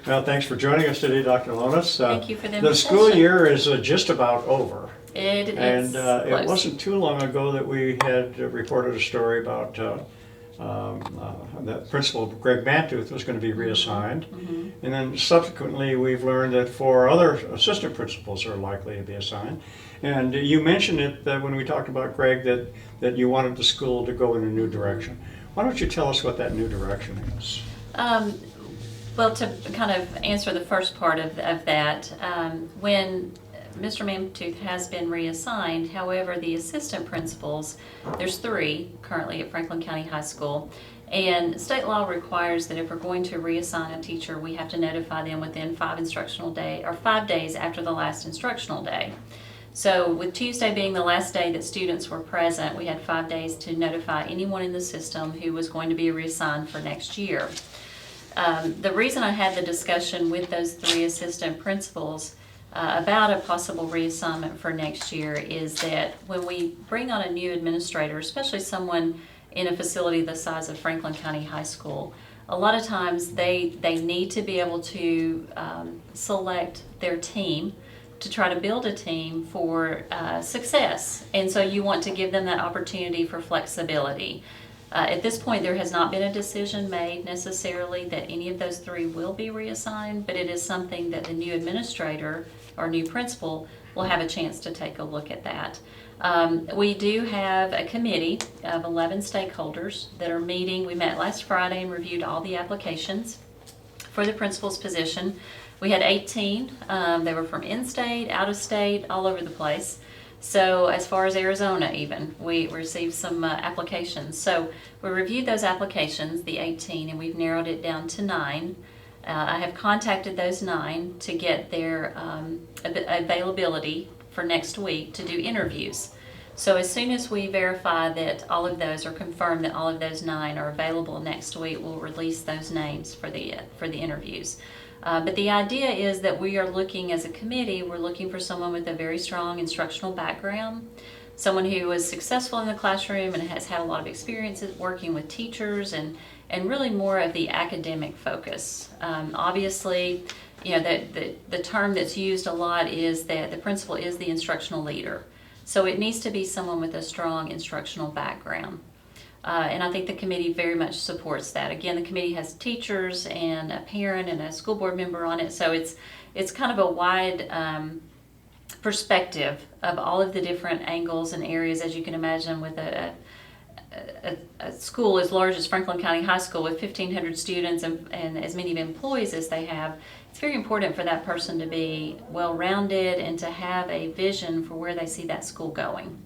Well, thanks for joining us today, Dr. Lonas. Thank you for the The invitation. school year is just about over. It is And it close. wasn't too long ago that we had reported a story about that Principal Greg Mantooth was going to be reassigned. Mhm. And then subsequently, we've learned that 4 other assistant principals are likely to be assigned. And you mentioned it when we talked about Greg, that you wanted the school to go in a new direction. Why don't you tell us what that new direction is? Well, to kind of answer the first part of that, when Mr. Mantooth has been reassigned, however, the assistant principals, there's 3 currently at Franklin County High School, and state law requires that if we're going to reassign a teacher, we have to notify them within 5 days after the last instructional day. So with Tuesday being the last day that students were present, we had 5 days to notify anyone in the system who was going to be reassigned for next year. The reason I had the discussion with those 3 assistant principals about a possible reassignment for next year is that when we bring on a new administrator, especially someone in a facility the size of Franklin County High School, a lot of times they need to be able to select their team to try to build a team for success. And so you want to give them that opportunity for flexibility. At this point, there has not been a decision made necessarily that any of those 3 will be reassigned, but it is something that the new administrator or new principal will have a chance to take a look at that. We do have a committee of 11 stakeholders that are meeting. We met last Friday and reviewed all the applications for the principal's position. We had 18. They were from in-state, out-of-state, all over the place. So as far as Arizona even, we received some applications. So we reviewed those applications, the 18, and we've narrowed it down to 9. I have contacted those 9 to get their availability for next week to do interviews. So as soon as we verify that all of those are confirmed that all of those 9 are available next week, we'll release those names for the interviews. But the idea is that we are looking as a committee, we're looking for someone with a very strong instructional background, someone who was successful in the classroom and has had a lot of experiences working with teachers and really more of the academic focus. Obviously, you know, the term that's used a lot is that the principal is the instructional leader. So it needs to be someone with a strong instructional background. And I think the committee very much supports that. Again, the committee has teachers and a parent and a school board member on it, so it's kind of a wide perspective of all of the different angles and areas, as you can imagine, with a school as large as Franklin County High School with 1,500 students and as many employees as they have. It's very important for that person to be well-rounded and to have a vision for where they see that school going.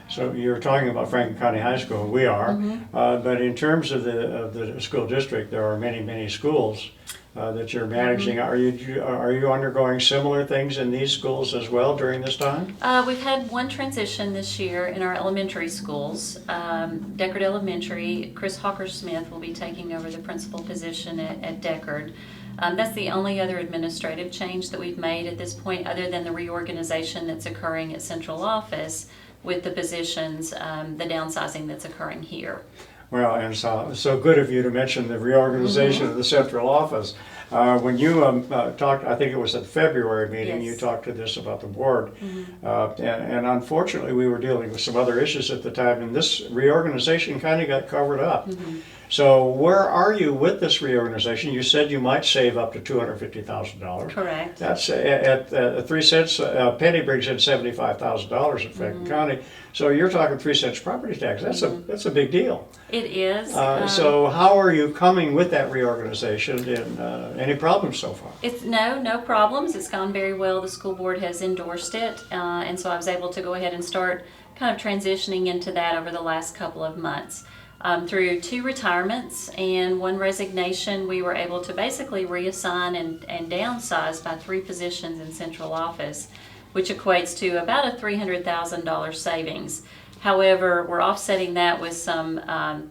So you're talking about Franklin County High School, we are, Mm-hmm. but in terms of the school district, there are many schools that you're managing. Are you undergoing similar things in these schools as well during this time? We've had one transition this year in our elementary schools. Deckard Elementary, Chris Hawker-Smith will be taking over the principal position at Deckard. That's the only other administrative change that we've made at this point, other than the reorganization that's occurring at central office with the positions, the downsizing that's occurring here. Well, and so good of you to mention the reorganization of the central office. When you talked, I think it was at the February meeting, Yes. you talked to this about the board. And unfortunately, we were dealing with some other issues at the time, and this reorganization kind of got covered up. So where are you with this reorganization? You said you might save up to $250,000. Correct. That's at 3 cents, a penny brings in $75,000 in Franklin County. So you're talking 3 cents property tax. That's a big deal. It is. So how are you coming with that reorganization, and any problems so far? It's no problems. It's gone very well. The school board has endorsed it, and so I was able to go ahead and start kind of transitioning into that over the last couple of months. Through 2 retirements and 1 resignation, we were able to basically reassign and downsize by 3 positions in central office, which equates to about a $300,000 savings. However, we're offsetting that with some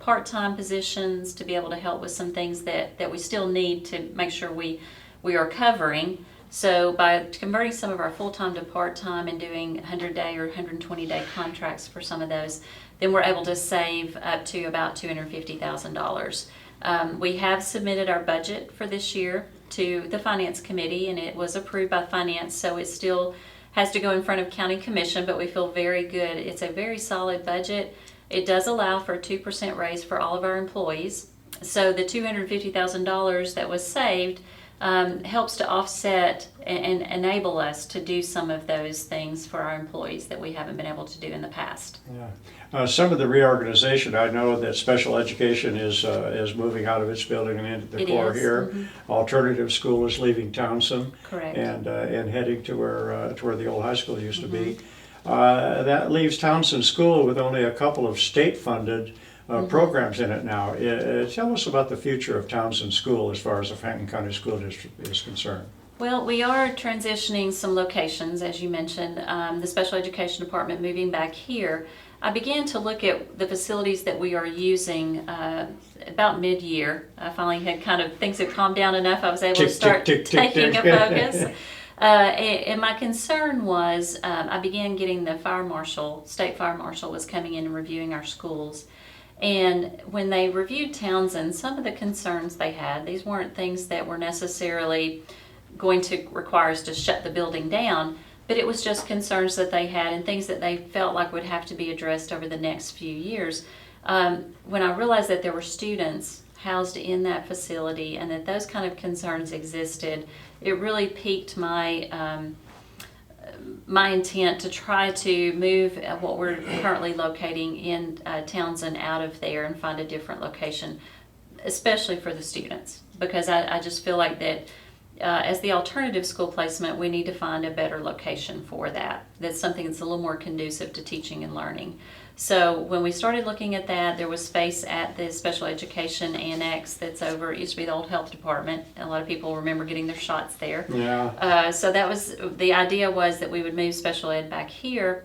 part-time positions to be able to help with some things that we still need to make sure we are covering. So by converting some of our full-time to part-time and doing 100-day or 120-day contracts for some of those, then we're able to save up to about $250,000. We have submitted our budget for this year to the Finance Committee, and it was approved by Finance, so it still has to go in front of County Commission, but we feel very good. It's a very solid budget. It does allow for a 2% raise for all of our employees. So the $250,000 that was saved helps to offset and enable us to do some of those things for our employees that we haven't been able to do in the past. Yeah. Some of the reorganization, I know that special education is moving out of its building and into the core here. Mm-hmm. Alternative school is leaving Townsend. Correct. And heading to where the old high school used to be. That leaves Townsend School with only a couple of state-funded programs in it now. Tell us about the future of Townsend School as far as the Franklin County School District is concerned. Well, we are transitioning some locations, as you mentioned. The special education department moving back here. I began to look at the facilities that we are using about mid-year. I finally had things had calmed down enough. I was able to start taking a focus. And my concern was, I began getting the state fire marshal was coming in and reviewing our schools. And when they reviewed Townsend, some of the concerns they had, these weren't things that were necessarily going to require us to shut the building down, but it was just concerns that they had and things that they felt like would have to be addressed over the next few years. When I realized that there were students housed in that facility and that those kind of concerns existed, it really piqued my intent to try to move what we're currently locating in Townsend out of there and find a different location, especially for the students, because I just feel like that as the alternative school placement, we need to find a better location for that. That's something that's a little more conducive to teaching and learning. So when we started looking at that, there was space at the special education annex that's over, it used to be the old health department. A lot of people remember getting their shots there. Yeah. So that was, the idea was that we would move special ed back here,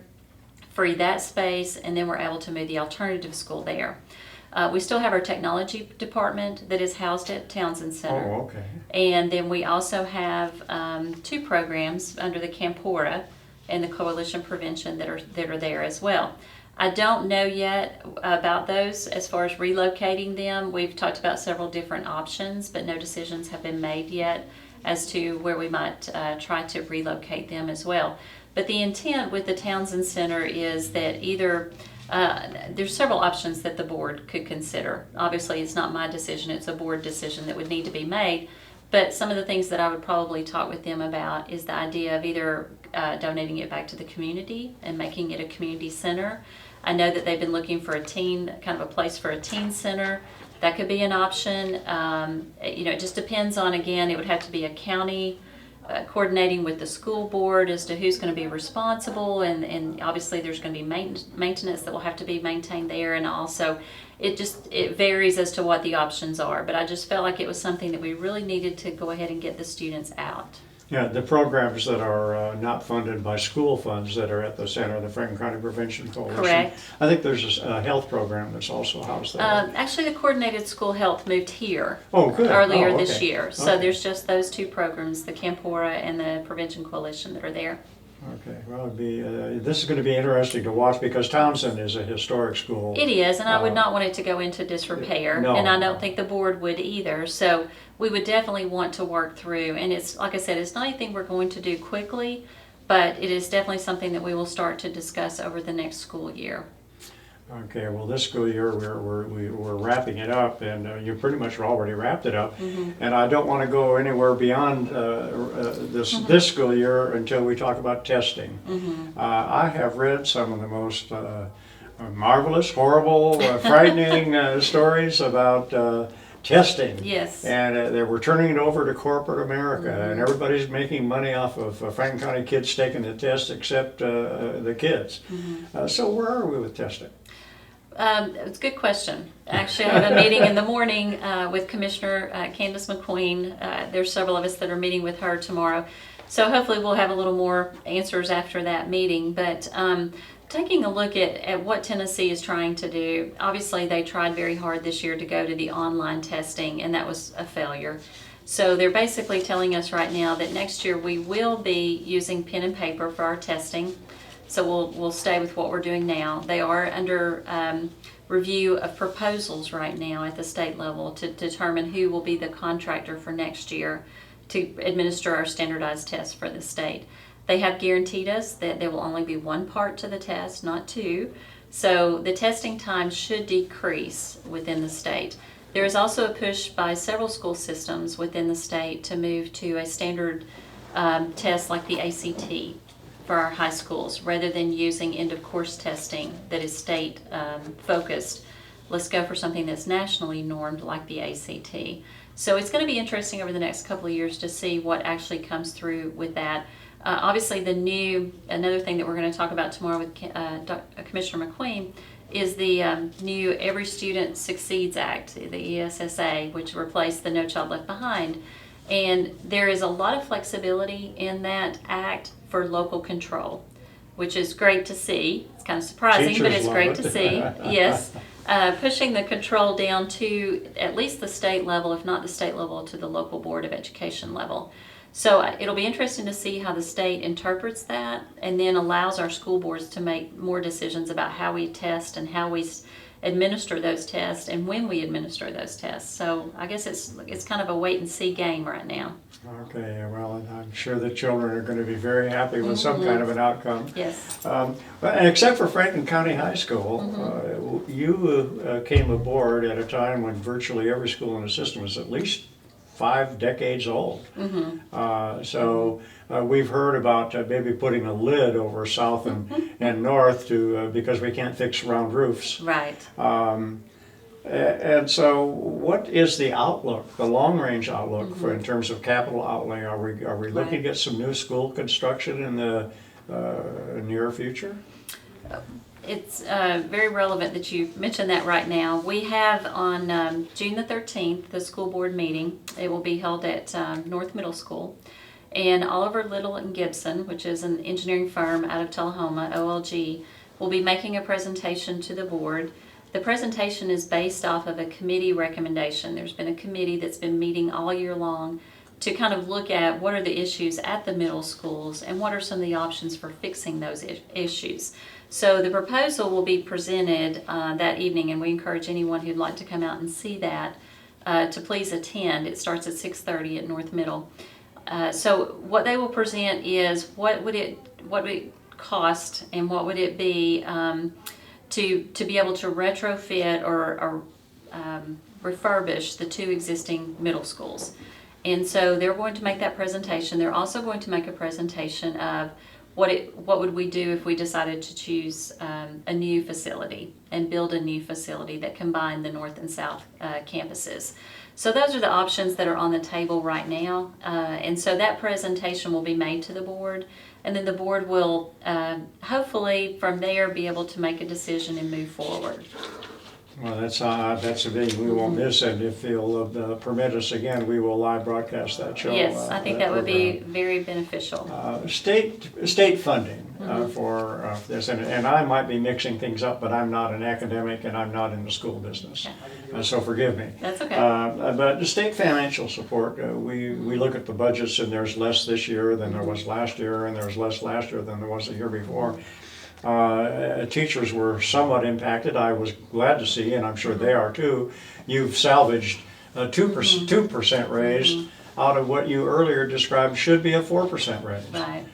free that space, and then we're able to move the alternative school there. We still have our technology department that is housed at Townsend Center. Oh, okay. And then we also have 2 programs under the Campora and the Coalition Prevention that are there as well. I don't know yet about those as far as relocating them. We've talked about several different options, but no decisions have been made yet as to where we might try to relocate them as well. But the intent with the Townsend Center is that either there's several options that the board could consider. Obviously, it's not my decision, it's a board decision that would need to be made. But some of the things that I would probably talk with them about is the idea of either donating it back to the community and making it a community center. I know that they've been looking for a place for a teen center. That could be an option. It just depends on, again, it would have to be a county coordinating with the school board as to who's going to be responsible, and obviously there's going to be maintenance that will have to be maintained there, and also it varies as to what the options are. But I just felt like it was something that we really needed to go ahead and get the students out. Yeah, the programs that are not funded by school funds that are at the center, the Franklin County Prevention Coalition. Correct. I think there's a health program that's also housed there. Actually, the coordinated school health moved here earlier this year. So there's just those 2 programs, the Campora and the Prevention Coalition, that are there. Okay, well, this is going to be interesting to watch because Townsend is a historic school. It is, and I would not want it to go into disrepair, No. and I don't think the board would either. So we would definitely want to work through, and it's, like I said, it's not anything we're going to do quickly, but it is definitely something that we will start to discuss over the next school year. Okay, well, this school year we're wrapping it up, and you pretty much already wrapped it up. Mm-hmm. And I don't want to go anywhere beyond this school year until we talk about testing. Mm-hmm. I have read some of the most marvelous, horrible, frightening stories about testing. Yes. And they were turning it over to corporate America, mm-hmm. and everybody's making money off of Franklin County kids taking the test except the kids. Mm-hmm. So where are we with testing? It's a good question. Actually, I have a meeting in the morning with Commissioner Candace McQueen. There's several of us that are meeting with her tomorrow. So hopefully we'll have a little more answers after that meeting. But taking a look at what Tennessee is trying to do, obviously they tried very hard this year to go to the online testing, and that was a failure. So they're basically telling us right now that next year we will be using pen and paper for our testing. So we'll stay with what we're doing now. They are under review of proposals right now at the state level to determine who will be the contractor for next year to administer our standardized tests for the state. They have guaranteed us that there will only be one part to the test, not two. So the testing time should decrease within the state. There is also a push by several school systems within the state to move to a standard test like the ACT for our high schools, rather than using end-of-course testing that is state focused. Let's go for something that's nationally normed like the ACT. So it's going to be interesting over the next couple of years to see what actually comes through with that. Obviously, another thing that we're going to talk about tomorrow with Commissioner McQueen is the new Every Student Succeeds Act, the ESSA, which replaced the No Child Left Behind. And there is a lot of flexibility in that act for local control, which is great to see. It's kind of surprising, Teachers but it's love great it. to see. Yes. Pushing the control down to at least the state level, if not the state level, to the local Board of Education level. So it'll be interesting to see how the state interprets that and then allows our school boards to make more decisions about how we test and how we administer those tests and when we administer those tests. So I guess it's kind of a wait and see game right now. Okay, well, and I'm sure the children are going to be very happy with some kind of an outcome. Yes. And except for Franklin County High School, you came aboard at a time when virtually every school in the system was at least 5 decades old. So we've heard about maybe putting a lid over south and north because we can't fix round roofs. Right. And so what is the outlook, the long-range outlook for in terms of capital outlay? Are we looking to get some new school construction in the near future? It's very relevant that you mentioned that right now. We have on June the 13th, the school board meeting. It will be held at North Middle School. And Oliver Little and Gibson, which is an engineering firm out of Tullahoma, OLG, will be making a presentation to the board. The presentation is based off of a committee recommendation. There's been a committee that's been meeting all year long to kind of look at what are the issues at the middle schools and what are some of the options for fixing those issues. So the proposal will be presented that evening, and we encourage anyone who'd like to come out and see that to please attend. It starts at 6:30 at North Middle. So what they will present is what would it cost and what would it be to be able to retrofit or refurbish the 2 existing middle schools. And so they're going to make that presentation. They're also going to make a presentation of what would we do if we decided to choose a new facility and build a new facility that combined the north and south campuses. So those are the options that are on the table right now. And so that presentation will be made to the board, and then the board will hopefully from there be able to make a decision and move forward. Well, that's a big, we won't miss it. If you'll permit us again, we will live broadcast that show. Yes, I think that would be very beneficial. State funding for this, and I might be mixing things up, but I'm not an academic and I'm not in the school business, so forgive me. That's okay. But the state financial support, we look at the budgets and there's less this year than there was last year, and there was less last year than there was the year before. Teachers were somewhat impacted. I was glad to see, and I'm sure they are too, you've salvaged a 2% raise out of what you earlier described should be a 4% raise. Right.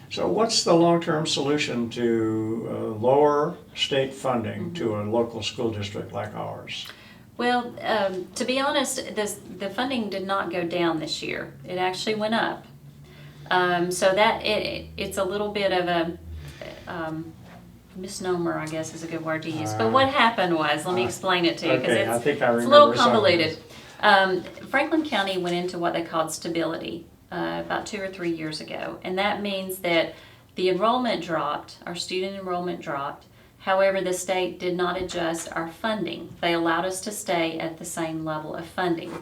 So what's the long-term solution to lower state funding to a local school district like ours? Well, to be honest, the funding did not go down this year. It actually went up. So that it's a little bit of a misnomer, I guess is a good word to use. But what happened was, let me explain it to you, because it's a little convoluted. Franklin County went into what they called stability about 2 or 3 years ago, and that means that the enrollment dropped, our student enrollment dropped. However, the state did not adjust our funding. They allowed us to stay at the same level of funding.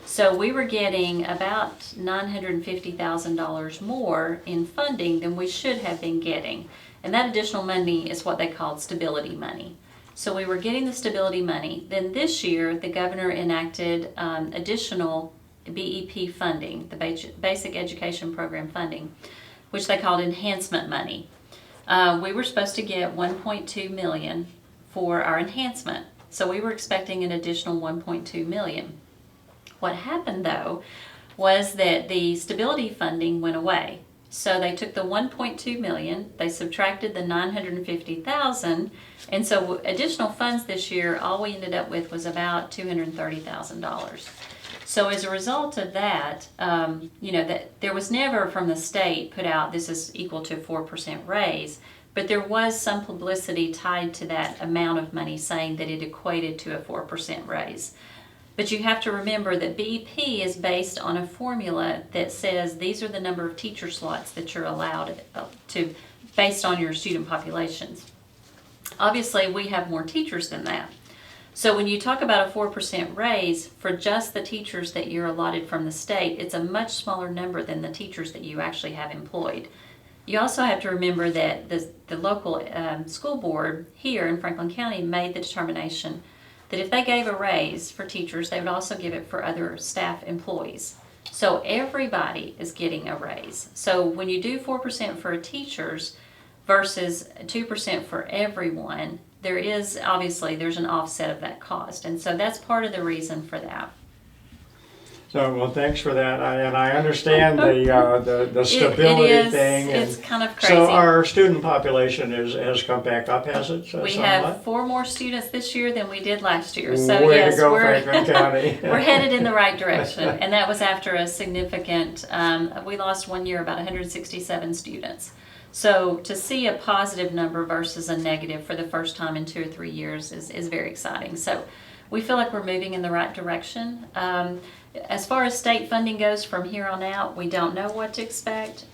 So we were getting about $950,000 more in funding than we should have been getting. And that additional money is what they called stability money. So we were getting the stability money. Then this year, the governor enacted additional BEP funding, the Basic Education Program funding, which they called enhancement money. We were supposed to get $1.2 million for our enhancement. So we were expecting an additional $1.2 million. What happened though was that the stability funding went away. So they took the 1.2 million, they subtracted the 950,000, and so additional funds this year, all we ended up with was about $230,000. So as a result of that, that there was never from the state put out this is equal to a 4% raise, but there was some publicity tied to that amount of money saying that it equated to a 4% raise. But you have to remember that BEP is based on a formula that says these are the number of teacher slots that you're allowed to based on your student populations. Obviously, we have more teachers than that. So when you talk about a 4% raise for just the teachers that you're allotted from the state, it's a much smaller number than the teachers that you actually have employed. You also have to remember that the local school board here in Franklin County made the determination that if they gave a raise for teachers, they would also give it for other staff employees. So everybody is getting a raise. So when you do 4% for teachers versus 2% for everyone, there's an offset of that cost. And so that's part of the reason for that. So, well, thanks for that. I understand the stability thing. It's kind of crazy. So our student population has come back up, has it? We somewhat? have 4 more students this year than we did last year. So Way yes, to go, Franklin County. we're headed in the right direction. And that was after a significant, we lost one year about 167 students. So to see a positive number versus a negative for the first time in 2 or 3 years is very exciting. So we feel like we're moving in the right direction. As far as state funding goes from here on out, we don't know what to expect.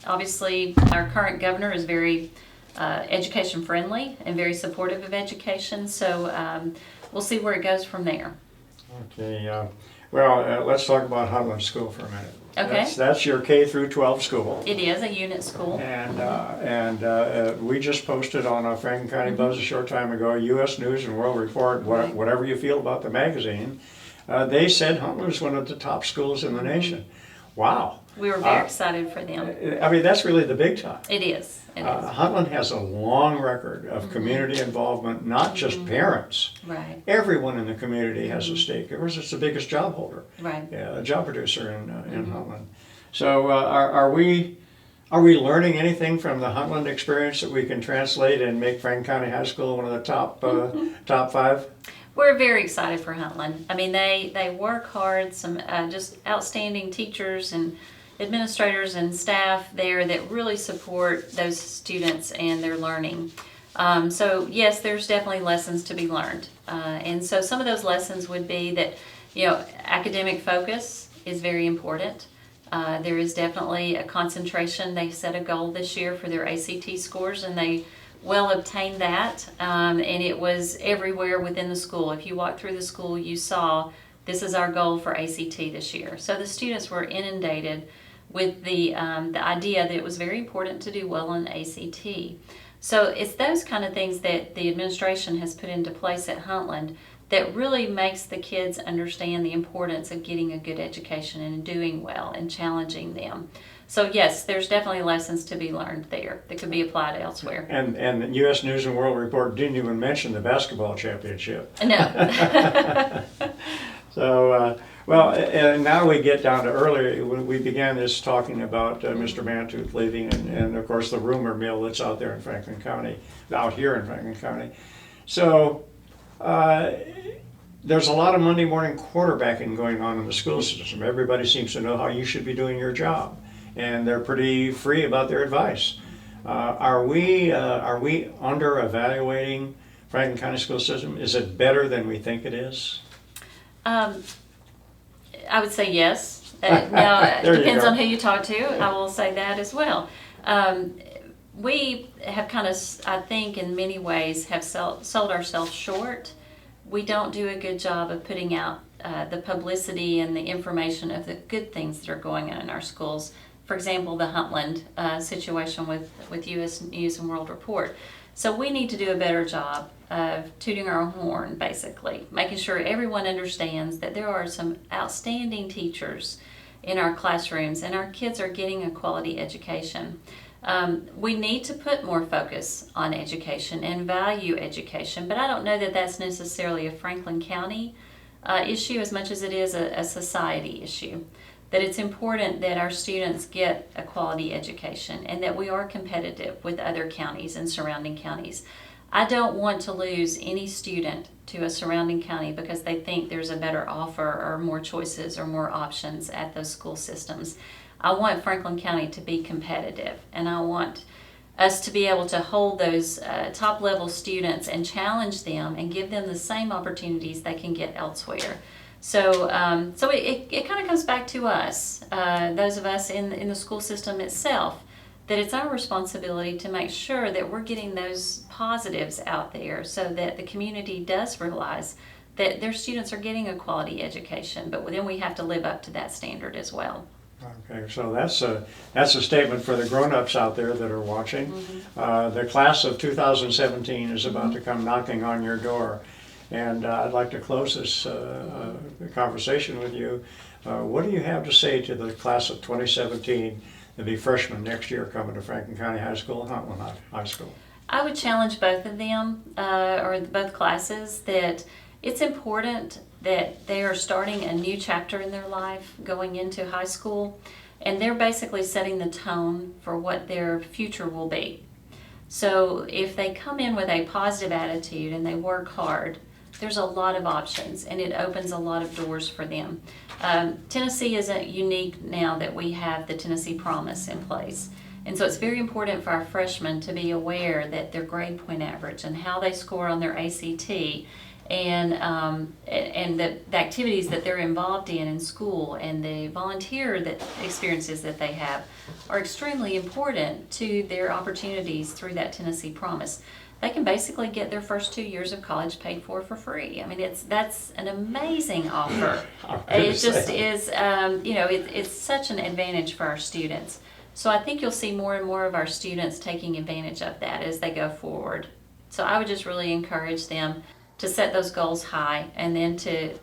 Obviously, our current governor is very education friendly and very supportive of education. So we'll see where it goes from there. Okay. Well, let's talk about Huntland School for a minute. Okay. That's your K through 12 school. It is a unit school. And we just posted on a Franklin County Buzz a short time ago, U.S. News and World Report, whatever you feel about the magazine, they said Huntland was one of the top schools in the nation. Wow. We were very excited for them. I mean, that's really the big time. It is. Huntland has a long record of community involvement, not just parents. Right. Everyone in the community has a stake. Of course, it's the biggest job holder. Right. Yeah, a job producer in Huntland. So are we learning anything from the Huntland experience that we can translate and make Franklin County High School one of the top 5? We're very excited for Huntland. I mean, they work hard, some just outstanding teachers and administrators and staff there that really support those students and their learning. So yes, there's definitely lessons to be learned. And so some of those lessons would be that, academic focus is very important. There is definitely a concentration. They set a goal this year for their ACT scores, and they well obtained that, and it was everywhere within the school. If you walked through the school, you saw this is our goal for ACT this year. So the students were inundated with the idea that it was very important to do well on ACT. So it's those kind of things that the administration has put into place at Huntland that really makes the kids understand the importance of getting a good education and doing well and challenging them. So yes, there's definitely lessons to be learned there that could be applied elsewhere. And the U.S. News and World Report didn't even mention the basketball championship. No. So, and now we get down to earlier, when we began this talking about Mr. Mantooth leaving and of course the rumor mill that's out there in Franklin County, out here in Franklin County. So there's a lot of Monday morning quarterbacking going on in the school system. Everybody seems to know how you should be doing your job, and they're pretty free about their advice. Are we under evaluating Franklin County school system? Is it better than we think it is? I would say yes. Now, it depends on who you talk to. I will say that as well. We have kind of, I think, in many ways, have sold ourselves short. We don't do a good job of putting out the publicity and the information of the good things that are going on in our schools. For example, the Huntland situation with U.S. News and World Report. So we need to do a better job of tooting our own horn, basically, making sure everyone understands that there are some outstanding teachers in our classrooms and our kids are getting a quality education. We need to put more focus on education and value education, but I don't know that that's necessarily a Franklin County issue as much as it is a society issue. that it's important that our students get a quality education and that we are competitive with other counties and surrounding counties. I don't want to lose any student to a surrounding county because they think there's a better offer or more choices or more options at those school systems. I want Franklin County to be competitive, and I want us to be able to hold those top level students and challenge them and give them the same opportunities they can get elsewhere. So it kind of comes back to us, those of us in the school system itself, that it's our responsibility to make sure that we're getting those positives out there so that the community does realize that their students are getting a quality education, but then we have to live up to that standard as well. Okay, so that's a statement for the grown-ups out there that are watching. The class of 2017 is about to come knocking on your door, and I'd like to close this conversation with you. What do you have to say to the class of 2017, to be freshmen next year coming to Franklin County High School and Huntland High School? I would challenge both of them, or both classes, that it's important that they are starting a new chapter in their life going into high school, and they're basically setting the tone for what their future will be. So if they come in with a positive attitude and they work hard, there's a lot of options, and it opens a lot of doors for them. Tennessee isn't unique now that we have the Tennessee Promise in place. And so it's very important for our freshmen to be aware that their grade point average and how they score on their ACT and the activities that they're involved in school and the volunteer experiences that they have are extremely important to their opportunities through that Tennessee Promise. They can basically get their first 2 years of college paid for free. I mean, that's an amazing offer. It just is, it's such an advantage for our students. So I think you'll see more and more of our students taking advantage of that as they go forward. So I would just really encourage them to set those goals high and then to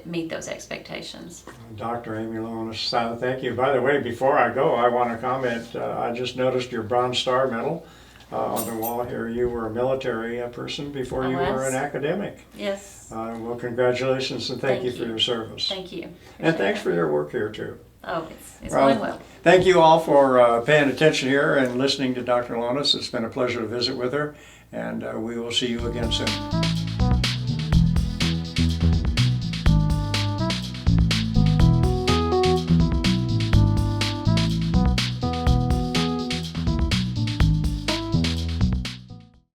meet those expectations. Dr. Amie Lonas, thank you. By the way, before I go, I want to comment, I just noticed your Bronze Star medal on the wall here. You were a military person before you were an academic. Yes. Well, congratulations and thank you for your service. Thank you. And thanks for your work here too. Oh, it's going well. Thank you all for paying attention here and listening to Dr. Lonas. It's been a pleasure to visit with her, and we will see you again soon.